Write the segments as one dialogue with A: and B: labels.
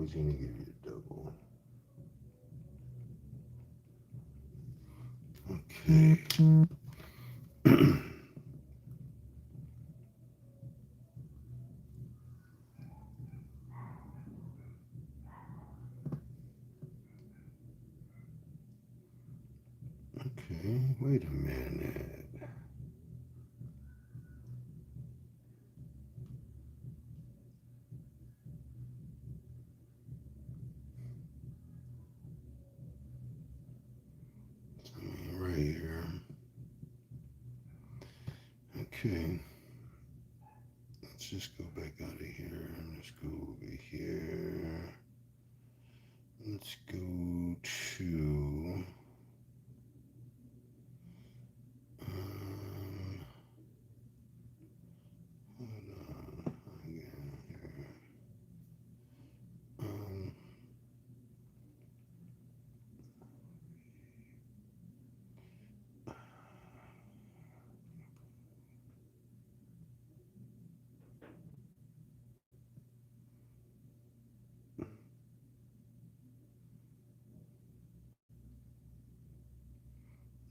A: always going to give you a double. Okay. Okay, wait a minute. Right here. Okay. Let's just go back out of here and let's go over here. Let's go to hold on again here. Um,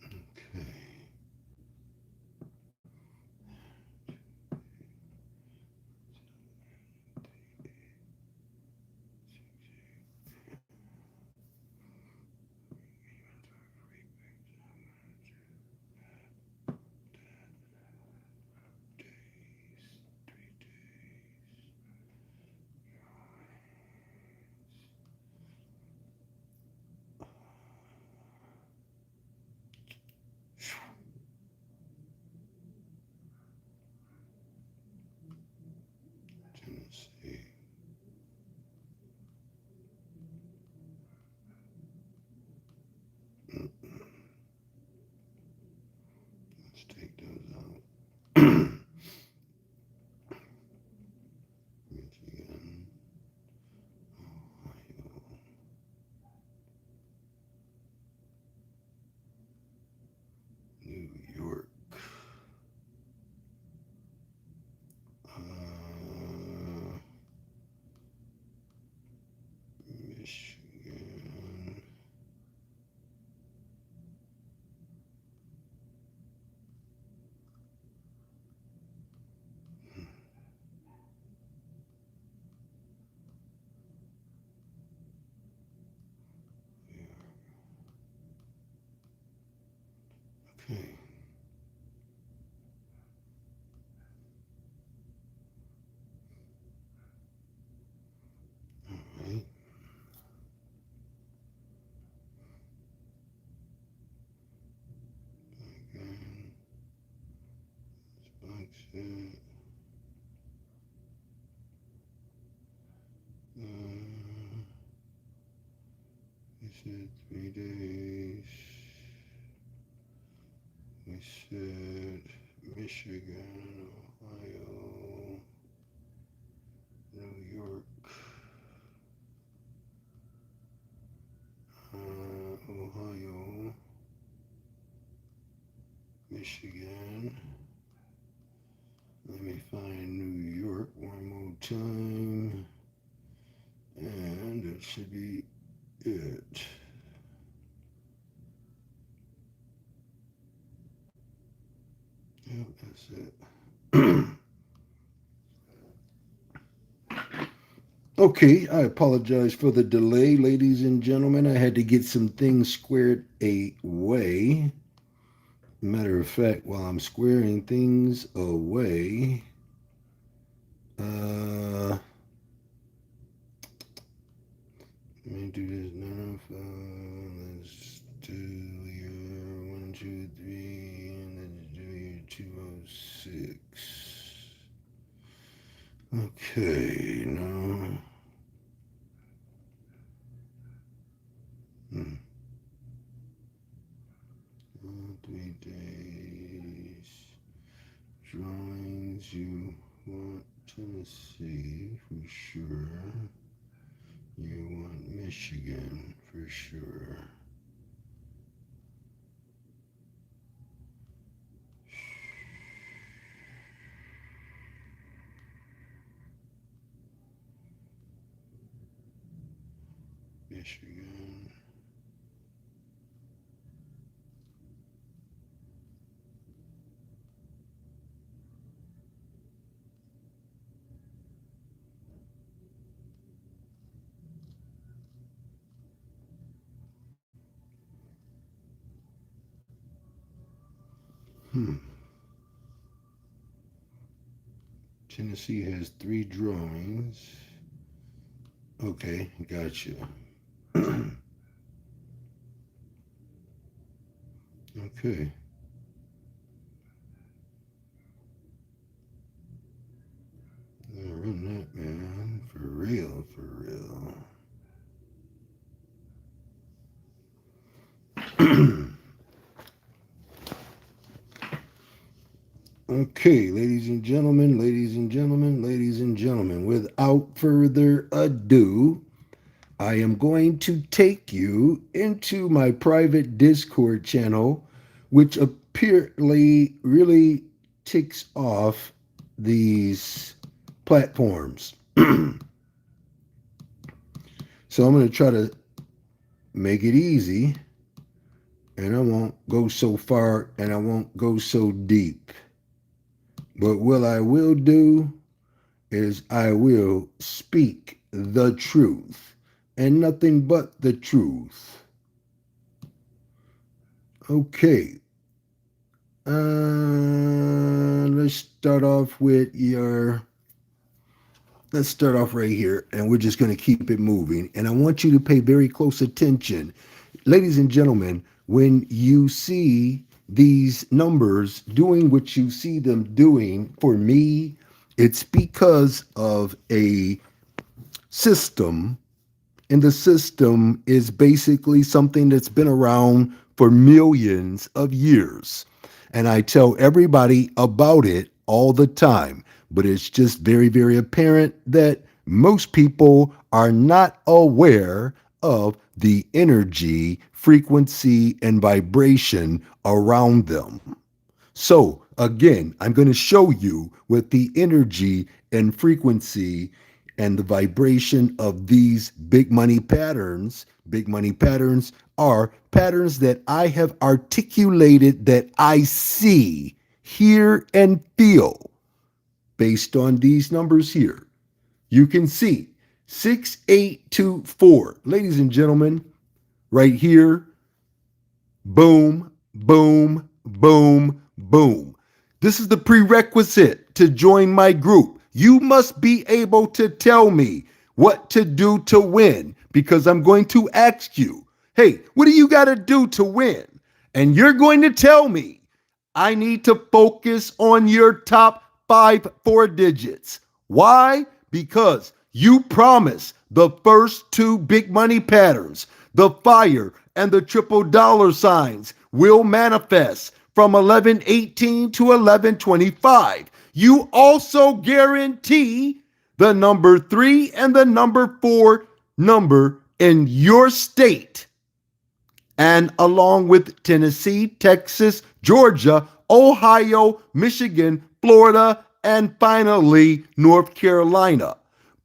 A: okay. Tennessee. Let's take those out. Michigan, Ohio, New York, Michigan, okay. All right. Again, box it. We said 3 days. We said Michigan, Ohio, New York, Ohio, Michigan. Let me find New York one more time. And that should be it. Yep, that's it. Okay, I apologize for the delay, ladies and gentlemen. I had to get some things squared away. Matter of fact, while I'm squaring things away, let me do this now. Let's do your 1, 2, 3, and let's do your 206. Okay, now. 3 days. Drawings you want Tennessee for sure. You want Michigan for sure. Michigan. Hmm. Tennessee has 3 drawings. Okay, gotcha. Okay. Run that, man. For real, for real. Okay, ladies and gentlemen, ladies and gentlemen, ladies and gentlemen, without further ado, I am going to take you into my private Discord channel, which apparently really ticks off these platforms. So I'm going to try to make it easy, and I won't go so far and I won't go so deep. But what I will do is I will speak the truth and nothing but the truth. Okay. Let's start off with your. Let's start off right here, and we're just going to keep it moving. And I want you to pay very close attention. Ladies and gentlemen, when you see these numbers doing what you see them doing, for me, it's because of a system, and the system is basically something that's been around for millions of years. And I tell everybody about it all the time, but it's just very, very apparent that most people are not aware of the energy, frequency, and vibration around them. So, again, I'm going to show you with the energy and frequency and the vibration of these big money patterns. Big money patterns are patterns that I have articulated that I see, hear, and feel based on these numbers here. You can see 6824. Ladies and gentlemen, right here, boom, boom, boom, boom. This is the prerequisite to join my group. You must be able to tell me what to do to win, because I'm going to ask you, hey, what do you got to do to win? And you're going to tell me, I need to focus on your top 4 digits. Why? Because you promised the first 2 big money patterns, the fire and the triple dollar signs, will manifest from 1118 to 1125. You also guarantee the number 3 and the number 4 number in your state, and along with Tennessee, Texas, Georgia, Ohio, Michigan, Florida, and finally North Carolina.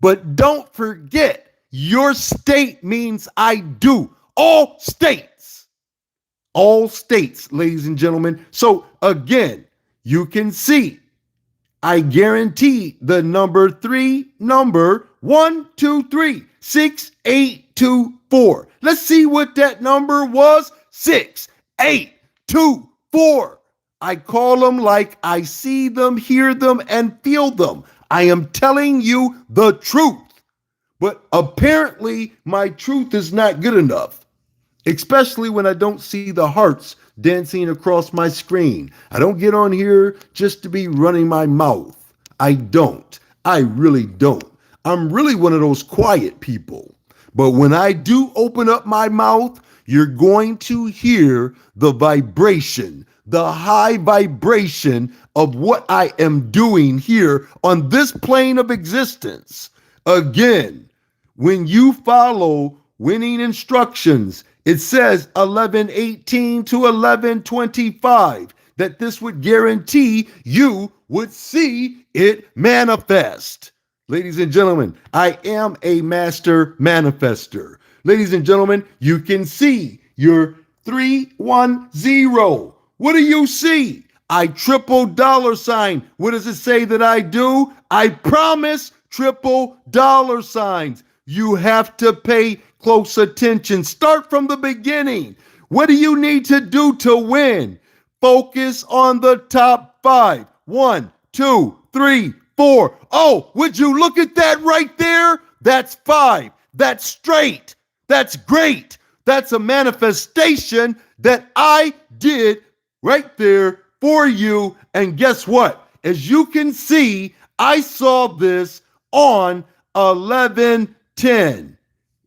A: But don't forget, your state means I do. All states. All states, ladies and gentlemen. So again, you can see I guarantee the number 3 number 1236824. Let's see what that number was. 6824. I call them like I see them, hear them, and feel them. I am telling you the truth. But apparently, my truth is not good enough, especially when I don't see the hearts dancing across my screen. I don't get on here just to be running my mouth. I don't. I really don't. I'm really one of those quiet people. But when I do open up my mouth, you're going to hear the vibration, the high vibration of what I am doing here on this plane of existence. Again, when you follow winning instructions, it says 1118 to 1125, that this would guarantee you would see it manifest. Ladies and gentlemen, I am a master manifester. Ladies and gentlemen, you can see your 310. What do you see? I triple dollar sign. What does it say that I do? I promise triple dollar signs. You have to pay close attention. Start from the beginning. What do you need to do to win? Focus on the top five. 1, 2, 3, 4. Oh, would you look at that right there? That's 5. That's straight. That's great. That's a manifestation that I did right there for you. And guess what? As you can see, I saw this on 11:10.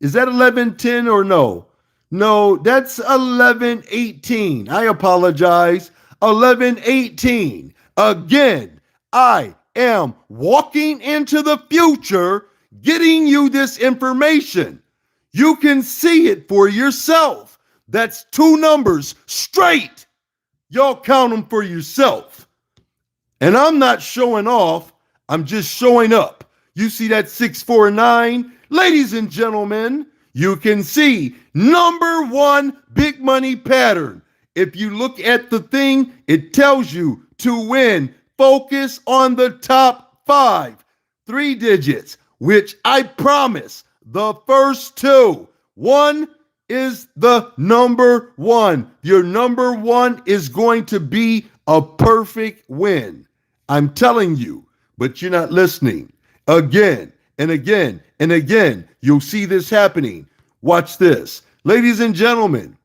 A: Is that 11:10 or no? No, that's 11:18. I apologize. 11:18. Again, I am walking into the future, getting you this information. You can see it for yourself. That's 2 numbers straight. Y'all count them for yourself. And I'm not showing off. I'm just showing up. You see that 649? Ladies and gentlemen, you can see number 1 big money pattern. If you look at the thing, it tells you to win. Focus on the top 5, 3 digits, which I promise the first 2. 1 is the number 1. Your number 1 is going to be a perfect win. I'm telling you, but you're not listening. Again and again and again, you'll see this happening. Watch this. Ladies and gentlemen,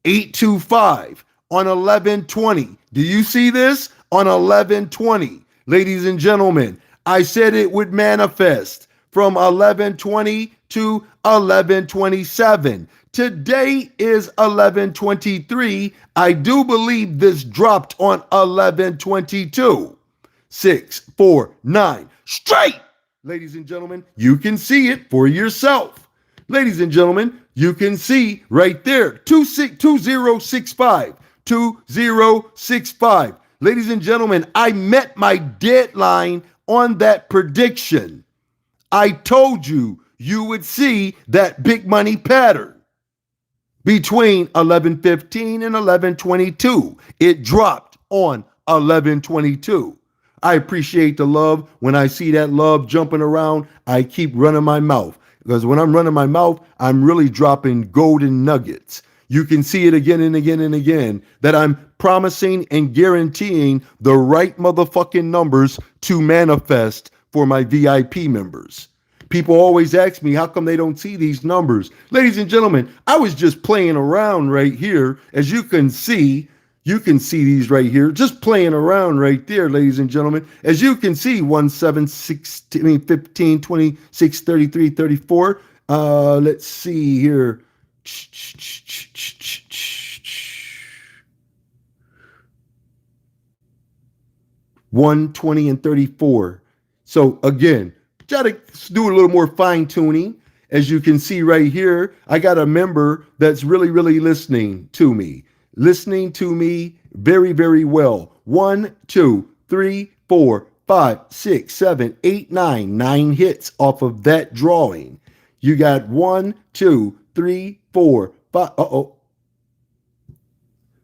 A: 825 on 1120. Do you see this? On 1120. Ladies and gentlemen, I said it would manifest from 1120 to 1127. Today is 1123. I do believe this dropped on 1122. 6, 4, 9. Straight! Ladies and gentlemen, you can see it for yourself. Ladies and gentlemen, you can see right there, 2065, 2065. Ladies and gentlemen, I met my deadline on that prediction. I told you you would see that big money pattern between 11:15 and 11:22. It dropped on 11:22. I appreciate the love. When I see that love jumping around, I keep running my mouth. Because when I'm running my mouth, I'm really dropping golden nuggets. You can see it again and again and again that I'm promising and guaranteeing the right motherfucking numbers to manifest for my VIP members. People always ask me, how come they don't see these numbers? Ladies and gentlemen, I was just playing around right here. As you can see these right here, just playing around right there, ladies and gentlemen. As you can see, 1, 7, 16, 15, 26, 33, 34. Let's see here. 120 and 34. So again, try to do a little more fine tuning. As you can see right here, I got a member that's really, really listening to me very, very well. 1, 2, 3, 4, 5, 6, 7, 8, 9. 9 hits off of that drawing. You got 1, 2, 3, 4, 5.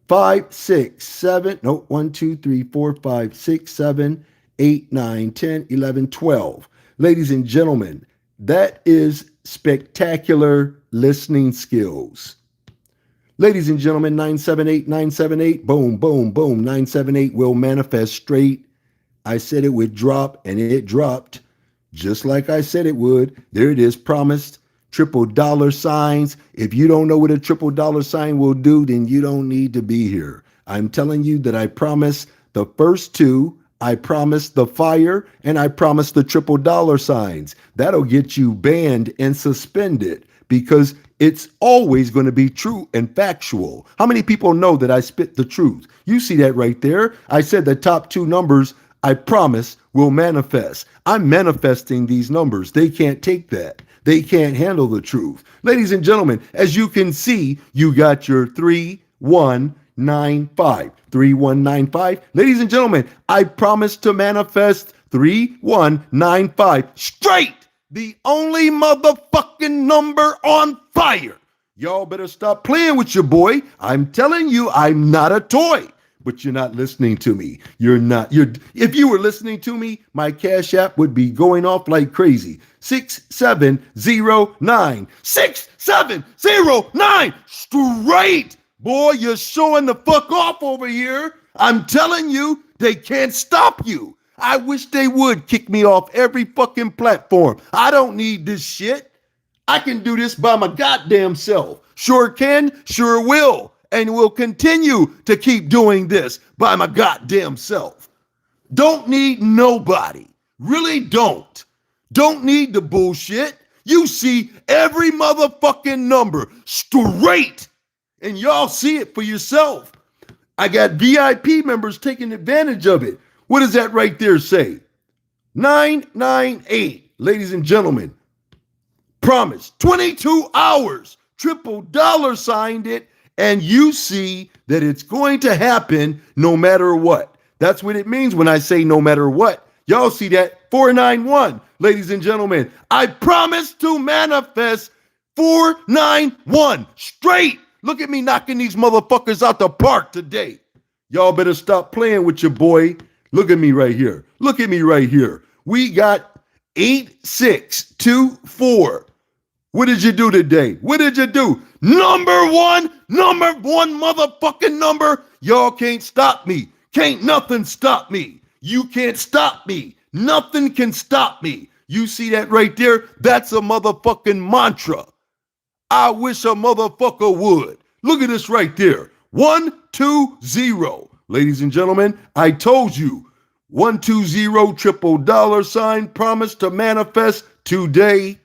A: 5, 6, 7. No, 1, 2, 3, 4, 5, 6, 7, 8, 9, 10, 11, 12. Ladies and gentlemen, that is spectacular listening skills. Ladies and gentlemen, 978, 978, boom, boom, boom. 978 will manifest straight. I said it would drop, and it dropped just like I said it would. There it is, promised. Triple dollar signs. If you don't know what a triple dollar sign will do, then you don't need to be here. I'm telling you that I promise the first 2. I promise the fire, and I promise the triple dollar signs. That'll get you banned and suspended because it's always going to be true and factual. How many people know that I spit the truth? You see that right there. I said the top 2 numbers, I promise, will manifest. I'm manifesting these numbers. They can't take that. They can't handle the truth. Ladies and gentlemen, as you can see, you got your 3195. 3195. Ladies and gentlemen, I promise to manifest 3195 straight. the only motherfucking number on fire. Y'all better stop playing with your boy. I'm telling you, I'm not a toy. But you're not listening to me. You're not. If you were listening to me, my Cash App would be going off like crazy. 6709. 6709. Straight. Boy, you're showing the fuck off over here. I'm telling you, they can't stop you. I wish they would kick me off every fucking platform. I don't need this shit. I can do this by my goddamn self. Sure can, sure will. And will continue to keep doing this by my goddamn self. Don't need nobody. Really don't. Don't need the bullshit. You see every motherfucking number straight. And y'all see it for yourself. I got VIP members taking advantage of it. What does that right there say? 998. Ladies and gentlemen, promise. 22 hours. Triple dollar signed it. And you see that it's going to happen no matter what. That's what it means when I say no matter what. Y'all see that? 491. Ladies and gentlemen, I promise to manifest 491 straight. Look at me knocking these motherfuckers out the park today. Y'all better stop playing with your boy. Look at me right here. Look at me right here. We got 8624. What did you do today? What did you do? Number one motherfucking number. Y'all can't stop me. Can't nothing stop me. You can't stop me. Nothing can stop me. You see that right there? That's a motherfucking mantra. I wish a motherfucker would. Look at this right there. 120. Ladies and gentlemen, I told you. 120 triple dollar sign promise to manifest today.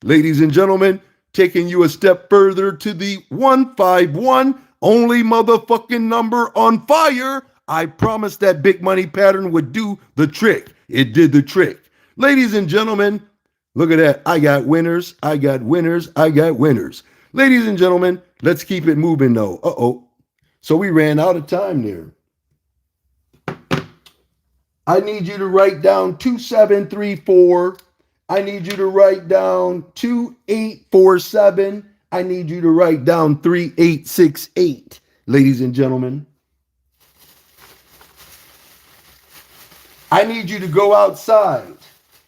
A: Ladies and gentlemen, taking you a step further to the 151, only motherfucking number on fire. I promised that big money pattern would do the trick. It did the trick. Ladies and gentlemen, look at that. I got winners. I got winners. I got winners. Ladies and gentlemen, let's keep it moving though. Uh-oh. So we ran out of time there. I need you to write down 2734. I need you to write down 2847. I need you to write down 3868. Ladies and gentlemen, I need you to go outside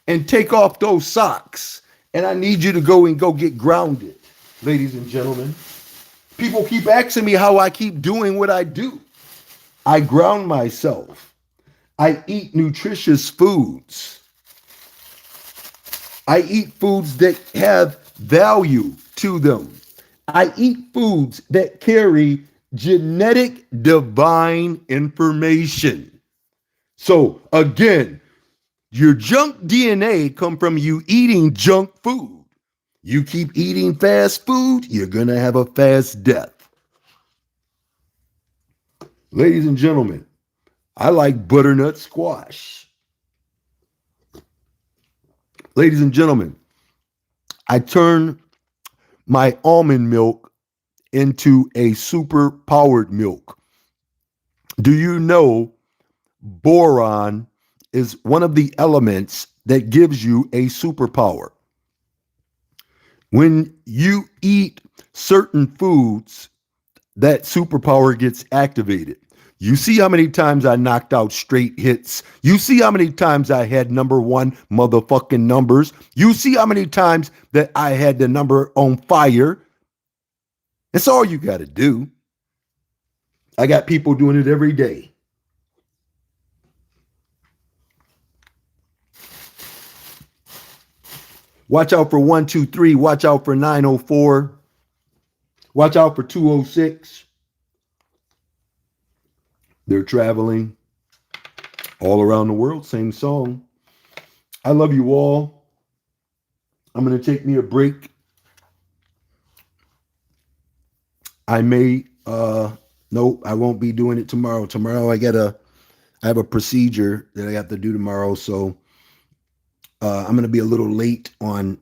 A: and take off those socks. And I need you to go get grounded. Ladies and gentlemen, people keep asking me how I keep doing what I do. I ground myself. I eat nutritious foods. I eat foods that have value to them. I eat foods that carry genetic divine information. So again, your junk DNA come from you eating junk food. You keep eating fast food, you're going to have a fast death. Ladies and gentlemen, I like butternut squash. Ladies and gentlemen, I turn my almond milk into a super powered milk. Do you know boron is one of the elements that gives you a superpower? When you eat certain foods, that superpower gets activated. You see how many times I knocked out straight hits. You see how many times I had number one motherfucking numbers. You see how many times that I had the number on fire. That's all you got to do. I got people doing it every day. Watch out for 123. Watch out for 904. Watch out for 206. They're traveling all around the world. Same song. I love you all. I'm going to take me a break. I may, nope, I won't be doing it tomorrow. Tomorrow I have a procedure that I have to do tomorrow. So I'm going to be a little late on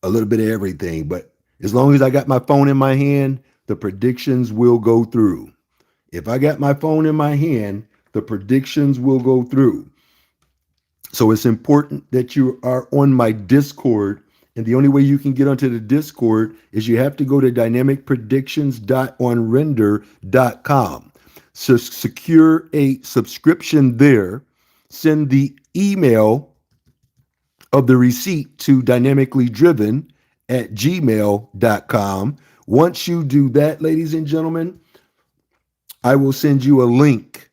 A: a little bit of everything. But as long as I got my phone in my hand, the predictions will go through. If I got my phone in my hand, the predictions will go through. So it's important that you are on my Discord. And the only way you can get onto the Discord is you have to go to dynamicpredictions.onrender.com. So secure a subscription there. Send the email of the receipt to dynamicallydriven@gmail.com. Once you do that, ladies and gentlemen, I will send you a link.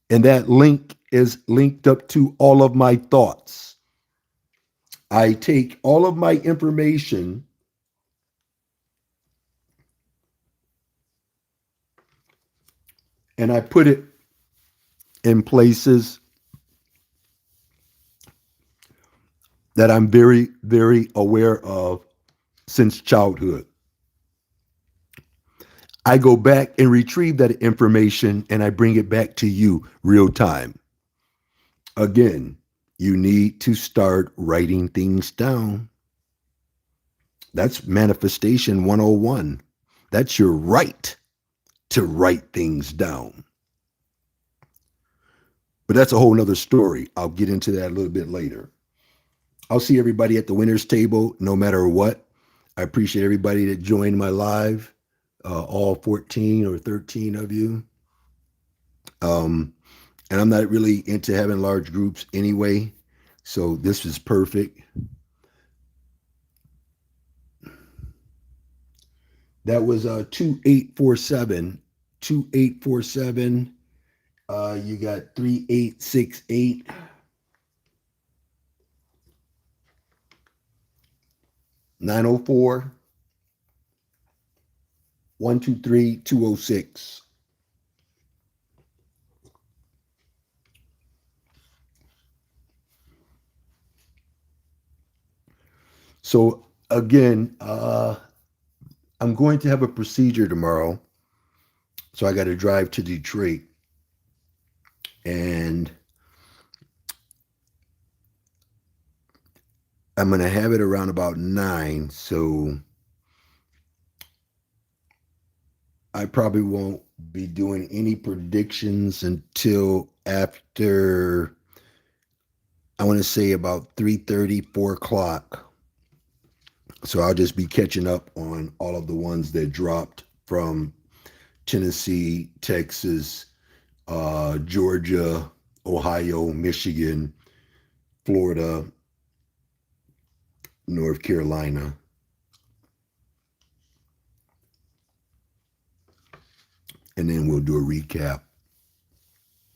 A: And that link is linked up to all of my thoughts. I take all of my information and I put it in places that I'm very, very aware of since childhood. I go back and retrieve that information and I bring it back to you real time. Again, you need to start writing things down. That's manifestation 101. That's your right to write things down. But that's a whole nother story. I'll get into that a little bit later. I'll see everybody at the winner's table no matter what. I appreciate everybody that joined my live, all 14 or 13 of you. Um, and I'm not really into having large groups anyway, so this is perfect. That was 2847. 2847. You got 3868. 904 123 206. So again, I'm going to have a procedure tomorrow. So I got to drive to Detroit. And I'm going to have it around about 9. So I probably won't be doing any predictions until after, I want to say about 3:30, 4 o'clock. So I'll just be catching up on all of the ones that dropped from Tennessee, Texas, Georgia, Ohio, Michigan, Florida, North Carolina. And then we'll do a recap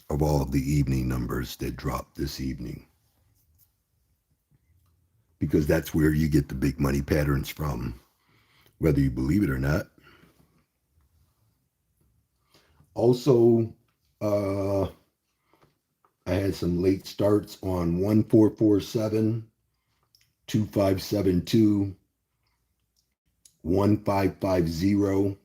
A: of all of the evening numbers that dropped this evening. Because that's where you get the big money patterns from, whether you believe it or not. Also, I had some late starts on 1447, 2572, 1550.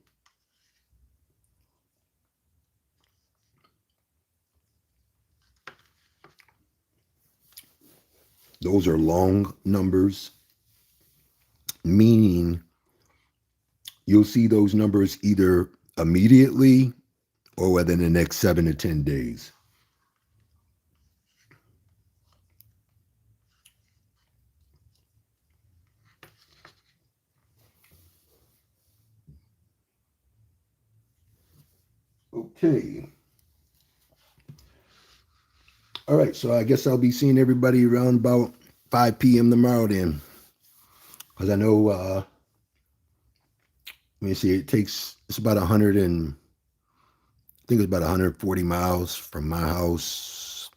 A: Those are long numbers, meaning you'll see those numbers either immediately or within the next 7 to 10 days. Okay. All right. So I guess I'll be seeing everybody around about 5 p.m. tomorrow then. Because I know, let me see, it's about 100 and, I think it's about 140 miles from my house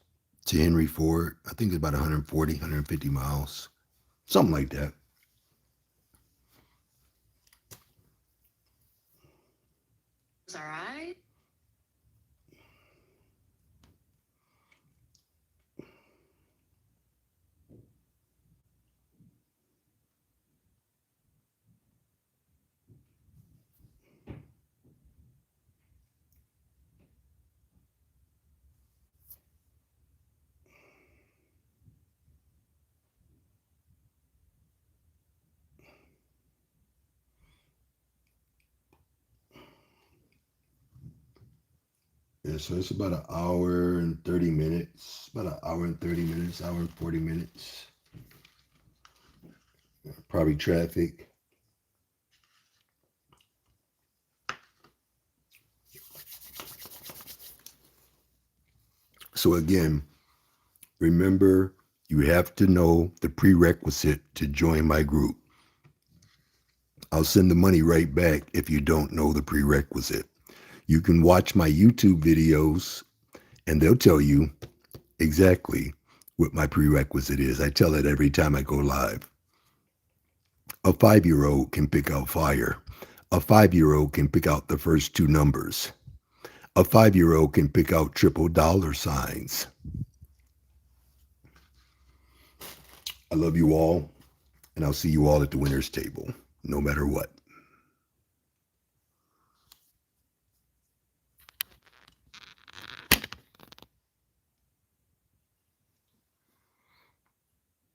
A: to Henry Ford. I think it's about 140, 150 miles, something like that.
B: All right.
A: so it's about an hour and 30 minutes. About an hour and 30 minutes, hour and 40 minutes. Probably traffic. So again, remember, you have to know the prerequisite to join my group. I'll send the money right back if you don't know the prerequisite. You can watch my YouTube videos and they'll tell you exactly what my prerequisite is. I tell it every time I go live. A 5-year-old can pick out fire. A 5-year-old can pick out the first two numbers. A 5-year-old can pick out triple dollar signs. I love you all, and I'll see you all at the winner's table, no matter what.